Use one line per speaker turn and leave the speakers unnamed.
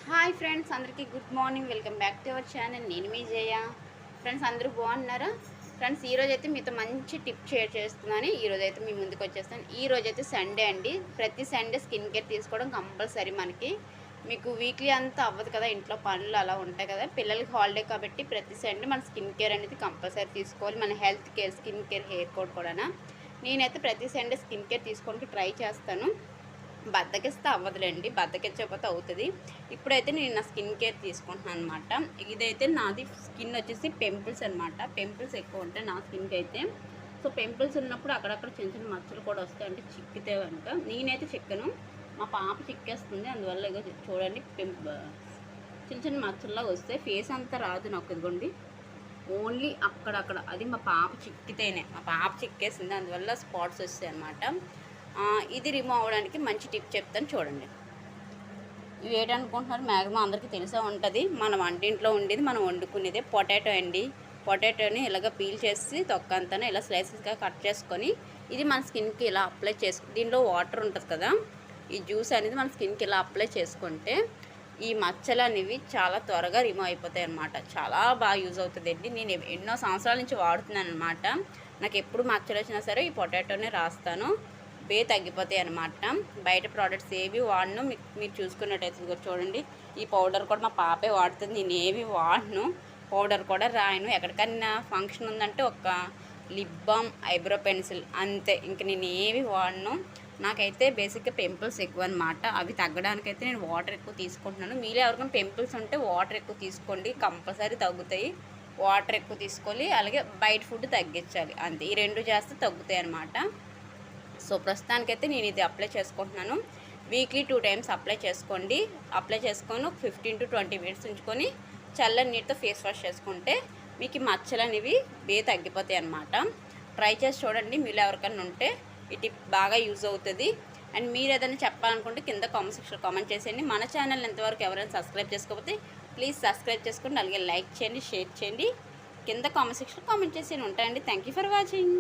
Hi friends, అందరికీ good morning. Welcome back to our channel. నేను మీ జయ. Friends, అందరూ బాగున్నారా? ఫ్రెండ్స్, ఈరోజు అయితే మీతో మంచి టిప్ షేర్ చేస్తున్నాను. ఈరోజు అయితే మీ ముందుకు వచ్చేస్తాను. ఈరోజు అయితే సండే అండి. ప్రతి సండే స్కిన్ కేర్ తీసుకోవడం కంపల్సరీ మనకి. మీకు వీక్లీ అంతా అవ్వదు కదా, ఇంట్లో పనులు అలా ఉంటాయి కదా. పిల్లలకి హాలిడే కాబట్టి ప్రతి సండే మన స్కిన్ కేర్ అనేది కంపల్సరీ తీసుకోవాలి. మన health care, skin care, hair code కూడా. నేనైతే ప్రతి సండే స్కిన్ కేర్ తీసుకోవడానికి ట్రై చేస్తాను. బద్దకిస్తే అవ్వదులేండి, బద్దకిచ్చకపోతే అవుతుంది. ఇప్పుడైతే నేను నా స్కిన్ కేర్ తీసుకుంటున్నాను అనమాట. ఇదైతే నాది స్కిన్ వచ్చేసి పింపుల్స్ అనమాట. పింపుల్స్ ఎక్కువ ఉంటాయి నా స్కిన్కి అయితే. సో పింపుల్స్ ఉన్నప్పుడు అక్కడక్కడ చిన్న చిన్న మచ్చలు కూడా వస్తాయి, అంటే చిక్కితే కనుక. నేనైతే చిక్కను, మా పాప చిక్కేస్తుంది. అందువల్ల ఇక చూడండి, చిన్న చిన్న మచ్చల్లా వస్తాయి. ఫేస్ అంతా రాదు నాకు, ఇదిగోండి ఓన్లీ అక్కడక్కడ. అది మా పాప చిక్కితేనే, మా పాప చిక్కేసింది, అందువల్ల స్పాట్స్ వస్తాయి అనమాట. ఇది రిమూవ్ అవ్వడానికి మంచి టిప్ చెప్తాను చూడండి. ఇవి ఏంటనుకుంటున్నారు, మ్యాక్సిమం అందరికీ తెలిసే ఉంటుంది. మన వంటింట్లో ఉండేది, మనం వండుకునేదే పొటాటో అండి. పొటాటోని ఇలాగ పీల్ చేసి తొక్కంతా ఇలా స్లైసెస్గా కట్ చేసుకొని ఇది మన స్కిన్కి ఇలా అప్లై దీనిలో వాటర్ ఉంటుంది కదా, ఈ జ్యూస్ అనేది మన స్కిన్కి ఇలా అప్లై చేసుకుంటే ఈ మచ్చలు అనేవి చాలా త్వరగా రిమూవ్ అయిపోతాయి అన్నమాట. చాలా బాగా యూజ్ అవుతుంది అండి. నేను ఎన్నో సంవత్సరాల నుంచి వాడుతున్నాను అనమాట. నాకు ఎప్పుడు మచ్చలు వచ్చినా సరే ఈ పొటాటోనే రాస్తాను, తగ్గిపోతాయి అనమాట. బయట ప్రోడక్ట్స్ ఏవి వాడను. మీరు చూసుకున్నట్టయితే చూడండి, ఈ పౌడర్ కూడా మా పాపే వాడుతుంది, నేను ఏవి వాడను. పౌడర్ కూడా రాయను. ఎక్కడికన్నా ఫంక్షన్ ఉందంటే ఒక లిప్ బామ్, ఐబ్రో పెన్సిల్, అంతే. ఇంక నేను ఏవి వాడను. నాకైతే బేసిక్గా పింపుల్స్ ఎక్కువ అనమాట. అవి తగ్గడానికైతే నేను వాటర్ ఎక్కువ తీసుకుంటున్నాను. మీలో ఎవరికైనా పింపుల్స్ ఉంటే వాటర్ ఎక్కువ తీసుకోండి, కంపల్సరీ తగ్గుతాయి. వాటర్ ఎక్కువ తీసుకోవాలి, అలాగే బయట ఫుడ్ తగ్గించాలి, అంతే. ఈ రెండు చేస్తే తగ్గుతాయి అనమాట. సో ప్రస్తుతానికైతే నేను ఇది అప్లై చేసుకుంటున్నాను. వీక్లీ 2 టైమ్స్ అప్లై చేసుకోండి. అప్లై చేసుకొని ఒక 15 to 20 మినిట్స్ ఉంచుకొని చల్లని నీటితో ఫేస్ వాష్ చేసుకుంటే మీకు మచ్చలు అనేవి తగ్గిపోతాయి అన్నమాట. ట్రై చేసి చూడండి, మీరు ఎవరికైనా ఉంటే ఈ టిప్ బాగా యూజ్ అవుతుంది. అండ్ మీరు ఏదైనా చెప్పాలనుకుంటే కింద కామెంట్ సెక్షన్లో కామెంట్ చేసేయండి. మన ఛానల్ ఎంతవరకు ఎవరైనా సబ్స్క్రైబ్ చేసుకోకపోతే ప్లీజ్ సబ్స్క్రైబ్ చేసుకోండి, అలాగే లైక్ చేయండి, షేర్ చేయండి. కింద కామెంట్ సెక్షన్లో కామెంట్ చేసి ఉంటాయండి. Thank you for watching.